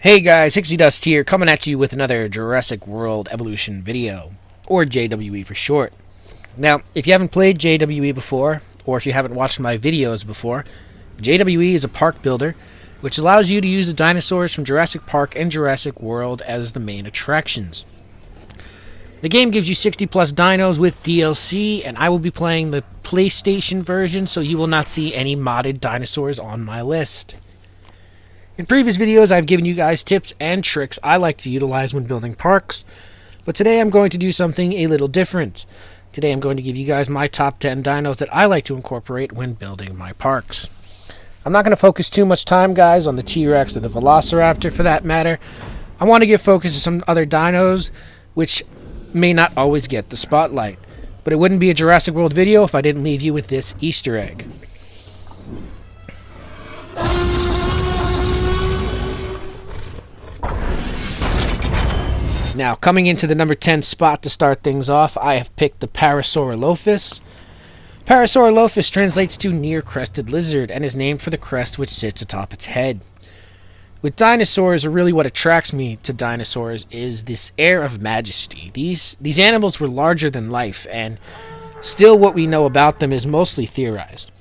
Hey guys, Hicksydust here, coming at you with another Jurassic World Evolution video, or JWE for short. Now, if you haven't played JWE before, or if you haven't watched my videos before, JWE is a park builder, which allows you to use the dinosaurs from Jurassic Park and Jurassic World as the main attractions. The game gives you 60 plus dinos with DLC, and I will be playing the PlayStation version, so you will not see any modded dinosaurs on my list. In previous videos, I've given you guys tips and tricks I like to utilize when building parks, but today I'm going to do something a little different. Today I'm going to give you guys my top 10 dinos that I like to incorporate when building my parks. I'm not going to focus too much time, guys, on the T-Rex or the Velociraptor for that matter. I want to give focus to some other dinos, which may not always get the spotlight. But it wouldn't be a Jurassic World video if I didn't leave you with this Easter egg. Now, coming into the number 10 spot to start things off, I have picked the Parasaurolophus. Parasaurolophus translates to near-crested lizard and is named for the crest which sits atop its head. With dinosaurs, or really what attracts me to dinosaurs, is this air of majesty. These animals were larger than life, and still what we know about them is mostly theorized.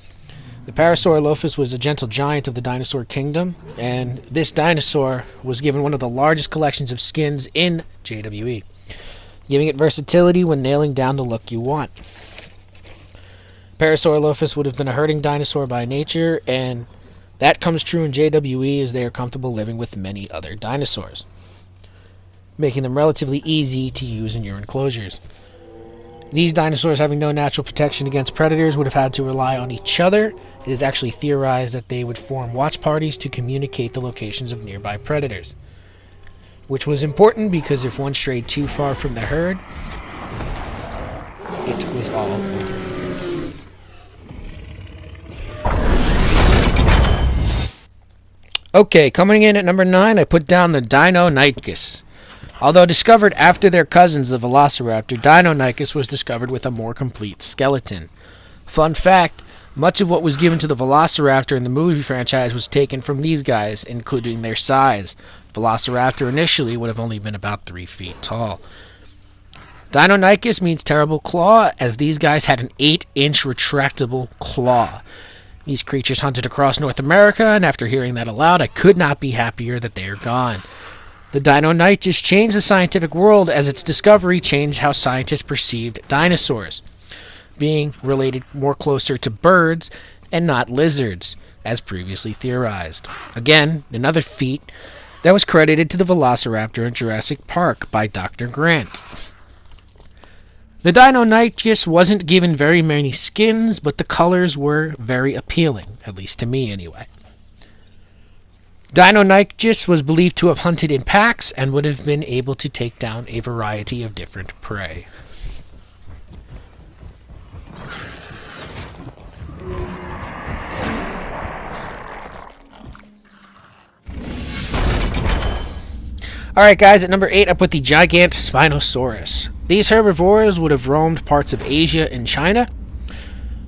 The Parasaurolophus was a gentle giant of the dinosaur kingdom, and this dinosaur was given one of the largest collections of skins in JWE, giving it versatility when nailing down the look you want. Parasaurolophus would have been a herding dinosaur by nature, and that comes true in JWE as they are comfortable living with many other dinosaurs, making them relatively easy to use in your enclosures. These dinosaurs, having no natural protection against predators, would have had to rely on each other. It is actually theorized that they would form watch parties to communicate the locations of nearby predators, which was important because if one strayed too far from the herd, it was all over. Okay, coming in at number 9, I put down the Deinonychus. Although discovered after their cousins, the Velociraptor, Deinonychus was discovered with a more complete skeleton. Fun fact, much of what was given to the Velociraptor in the movie franchise was taken from these guys, including their size. Velociraptor initially would have only been about 3 feet tall. Deinonychus means terrible claw, as these guys had an 8-inch retractable claw. These creatures hunted across North America, and after hearing that aloud, I could not be happier that they are gone. The Deinonychus changed the scientific world as its discovery changed how scientists perceived dinosaurs, being related more closer to birds and not lizards, as previously theorized. Again, another feat that was credited to the Velociraptor in Jurassic Park by Dr. Grant. The Deinonychus wasn't given very many skins, but the colors were very appealing, at least to me anyway. Deinonychus was believed to have hunted in packs and would have been able to take down a variety of different prey. Alright guys, at number 8 I put the Gigantspinosaurus. These herbivores would have roamed parts of Asia and China.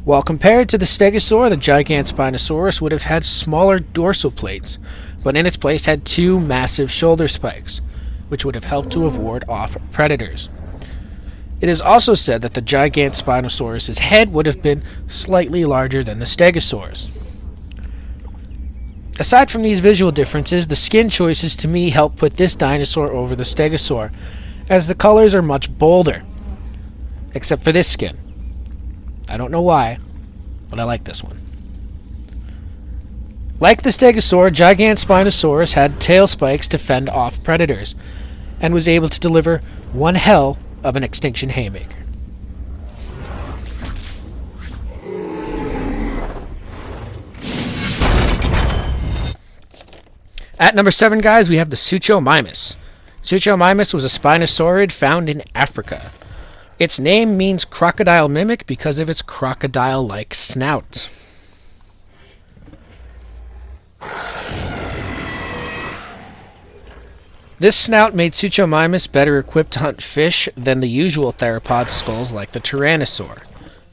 While compared to the Stegosaur, the Gigantspinosaurus would have had smaller dorsal plates, but in its place had 2 massive shoulder spikes, which would have helped to ward off predators. It is also said that the Gigantspinosaurus' head would have been slightly larger than the Stegosaur's. Aside from these visual differences, the skin choices to me help put this dinosaur over the Stegosaur, as the colors are much bolder, except for this skin. I don't know why, but I like this one. Like the Stegosaur, Gigantspinosaurus had tail spikes to fend off predators, and was able to deliver one hell of an extinction haymaker. At number 7, guys, we have the Suchomimus. Suchomimus was a spinosaurid found in Africa. Its name means crocodile mimic because of its crocodile-like snout. This snout made Suchomimus better equipped to hunt fish than the usual theropod skulls like the Tyrannosaur.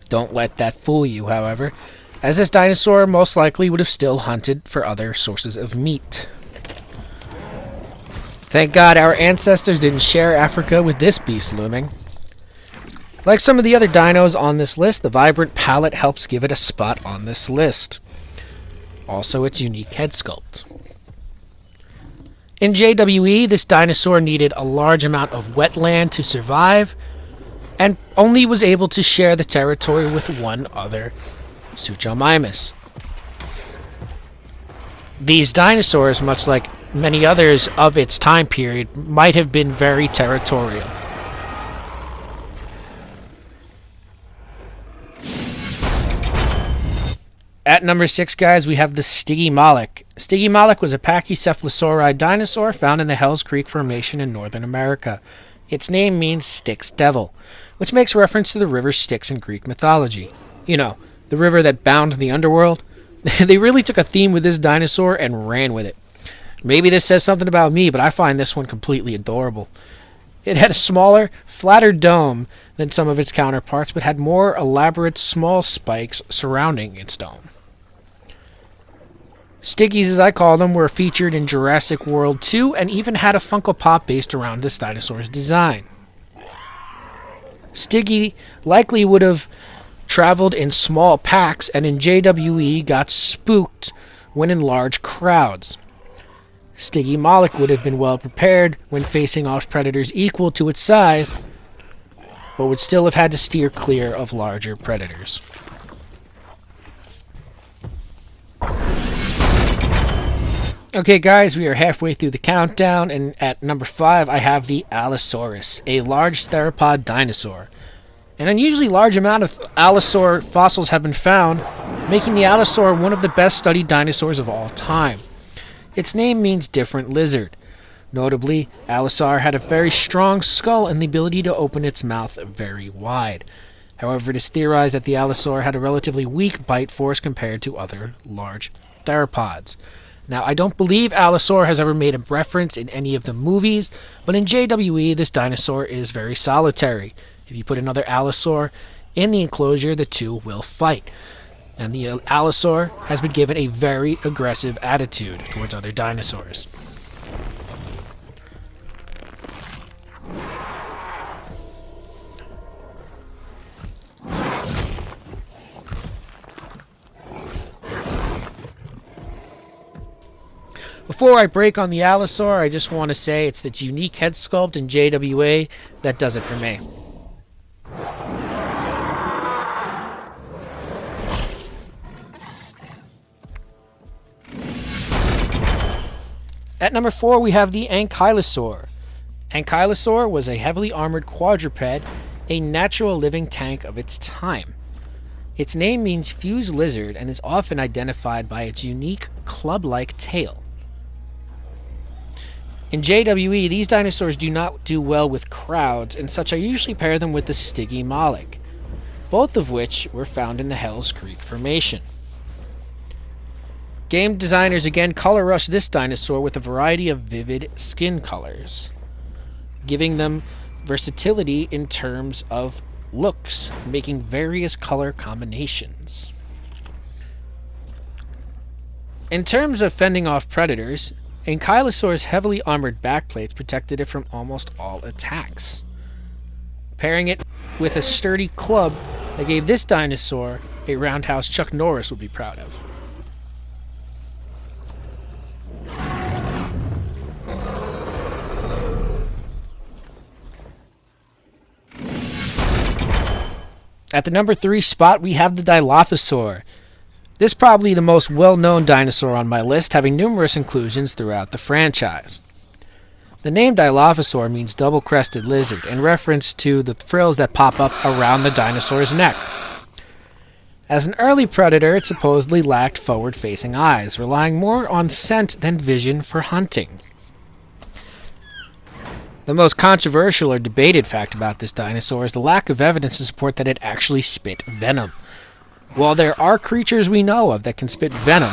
Don't let that fool you, however, as this dinosaur most likely would have still hunted for other sources of meat. Thank God our ancestors didn't share Africa with this beast looming. Like some of the other dinos on this list, the vibrant palette helps give it a spot on this list. Also, its unique head sculpt. In JWE, this dinosaur needed a large amount of wetland to survive, and only was able to share the territory with one other, Suchomimus. These dinosaurs, much like many others of its time period, might have been very territorial. At number 6, guys, we have the Stygimoloch. Stygimoloch was a pachycephalosaurid dinosaur found in the Hell's Creek Formation in Northern America. Its name means Styx devil, which makes reference to the river Styx in Greek mythology. You know, the river that bound the underworld. They really took a theme with this dinosaur and ran with it. Maybe this says something about me, but I find this one completely adorable. It had a smaller, flatter dome than some of its counterparts, but had more elaborate small spikes surrounding its dome. Styggies, as I call them, were featured in Jurassic World 2 and even had a Funko Pop based around this dinosaur's design. Styggy likely would have traveled in small packs and in JWE got spooked when in large crowds. Stygimoloch would have been well prepared when facing off predators equal to its size, but would still have had to steer clear of larger predators. Okay guys, we are halfway through the countdown, and at number 5 I have the Allosaurus, a large theropod dinosaur. An unusually large amount of Allosaur fossils have been found, making the Allosaur one of the best studied dinosaurs of all time. Its name means different lizard. Notably, Allosaur had a very strong skull and the ability to open its mouth very wide. However, it is theorized that the Allosaur had a relatively weak bite force compared to other large theropods. Now, I don't believe Allosaur has ever made a reference in any of the movies, but in JWE, this dinosaur is very solitary. If you put another Allosaur in the enclosure, the two will fight. And the Allosaur has been given a very aggressive attitude towards other dinosaurs. Before I break on the Allosaur, I just want to say it's its unique head sculpt in JWA that does it for me. At number 4, we have the Ankylosaur. Ankylosaur was a heavily armored quadruped, a natural living tank of its time. Its name means fused lizard and is often identified by its unique club-like tail. In JWE, these dinosaurs do not do well with crowds, and such I usually pair them with the Stygimoloch, both of which were found in the Hell's Creek Formation. Game designers again color rushed this dinosaur with a variety of vivid skin colors, giving them versatility in terms of looks, making various color combinations. In terms of fending off predators, Ankylosaur's heavily armored backplates protected it from almost all attacks. Pairing it with a sturdy club that gave this dinosaur a roundhouse Chuck Norris would be proud of. At the number 3 spot, we have the Dilophosaur. This is probably the most well-known dinosaur on my list, having numerous inclusions throughout the franchise. The name Dilophosaur means double-crested lizard, in reference to the frills that pop up around the dinosaur's neck. As an early predator, it supposedly lacked forward-facing eyes, relying more on scent than vision for hunting. The most controversial or debated fact about this dinosaur is the lack of evidence to support that it actually spit venom. While there are creatures we know of that can spit venom,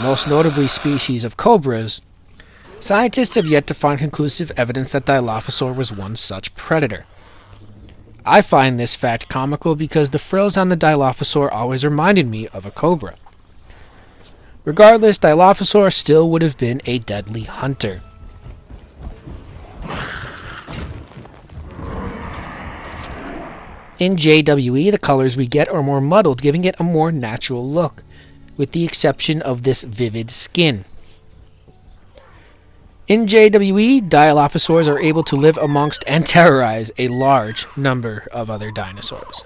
most notably species of cobras, scientists have yet to find conclusive evidence that Dilophosaur was one such predator. I find this fact comical because the frills on the Dilophosaur always reminded me of a cobra. Regardless, Dilophosaur still would have been a deadly hunter. In JWE, the colors we get are more muddled, giving it a more natural look, with the exception of this vivid skin. In JWE, Dilophosaurs are able to live amongst and terrorize a large number of other dinosaurs.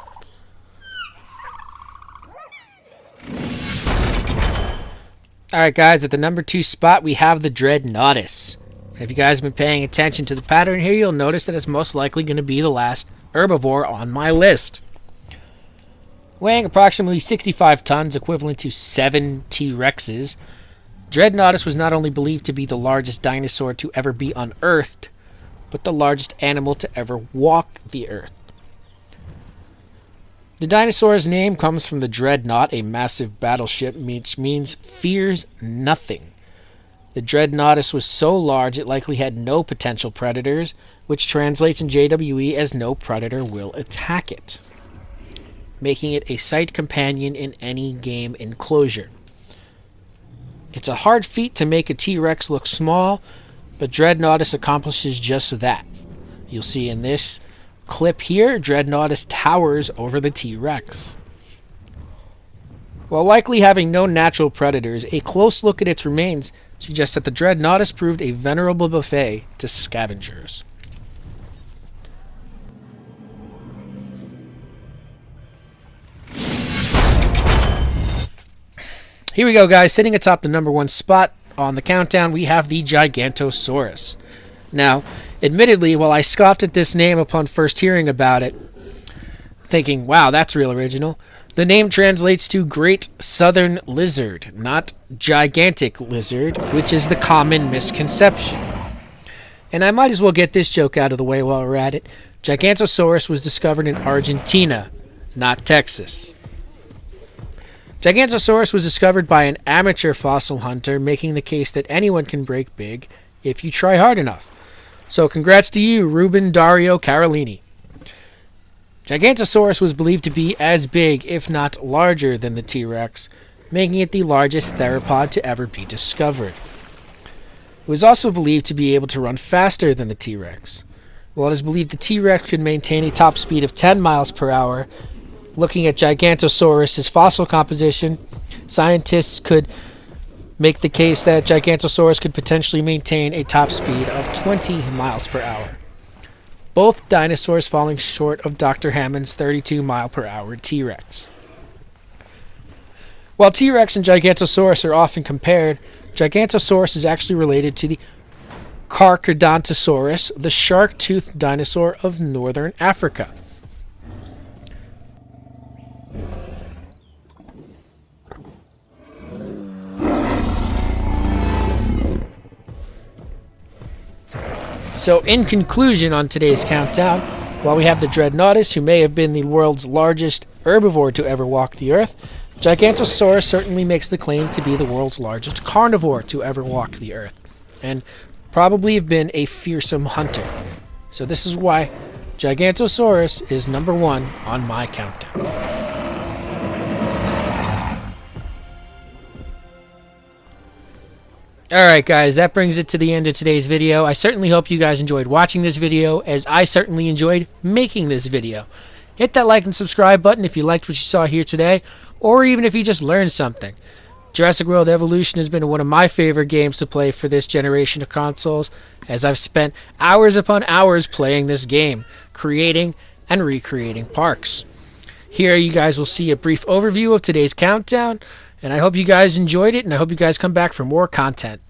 Alright guys, at the number 2 spot we have the Dreadnoughtus. If you guys have been paying attention to the pattern here, you'll notice that it's most likely going to be the last herbivore on my list. Weighing approximately 65 tons, equivalent to 7 T-Rexes, Dreadnoughtus was not only believed to be the largest dinosaur to ever be unearthed, but the largest animal to ever walk the earth. The dinosaur's name comes from the Dreadnought, a massive battleship which means fears nothing. The Dreadnoughtus was so large it likely had no potential predators, which translates in JWE as no predator will attack it, making it a sight companion in any game enclosure. It's a hard feat to make a T-Rex look small, but Dreadnoughtus accomplishes just that. You'll see in this clip here, Dreadnoughtus towers over the T-Rex. While likely having no natural predators, a close look at its remains suggests that the Dreadnoughtus proved a venerable buffet to scavengers. Here we go, guys. Sitting atop the number 1 spot on the countdown, we have the Gigantosaurus. Now, admittedly, while I scoffed at this name upon first hearing about it, thinking, wow, that's real original, the name translates to Great Southern Lizard, not Gigantic Lizard, which is the common misconception. And I might as well get this joke out of the way while we're at it. Gigantosaurus was discovered in Argentina, not Texas. Gigantosaurus was discovered by an amateur fossil hunter, making the case that anyone can break big if you try hard enough. So congrats to you, Ruben Dario Carolini. Gigantosaurus was believed to be as big, if not larger, than the T-Rex, making it the largest theropod to ever be discovered. It was also believed to be able to run faster than the T-Rex. While it is believed the T-Rex could maintain a top speed of 10 miles per hour, looking at Gigantosaurus's fossil composition, scientists could make the case that Gigantosaurus could potentially maintain a top speed of 20 miles per hour. Both dinosaurs falling short of Dr. Hammond's 32 mile per hour T-Rex. While T-Rex and Gigantosaurus are often compared, Gigantosaurus is actually related to the Crocodile, the shark-toothed dinosaur of northern Africa. So in conclusion on today's countdown, while we have the Dreadnoughtus, who may have been the world's largest herbivore to ever walk the earth, Gigantosaurus certainly makes the claim to be the world's largest carnivore to ever walk the earth, and probably have been a fearsome hunter. So this is why Gigantosaurus is number 1 on my countdown. Alright guys, that brings it to the end of today's video. I certainly hope you guys enjoyed watching this video, as I certainly enjoyed making this video. Hit that like and subscribe button if you liked what you saw here today, or even if you just learned something. Jurassic World Evolution has been one of my favorite games to play for this generation of consoles, as I've spent hours upon hours playing this game, creating and recreating parks. Here you guys will see a brief overview of today's countdown, and I hope you guys enjoyed it, and I hope you guys come back for more content.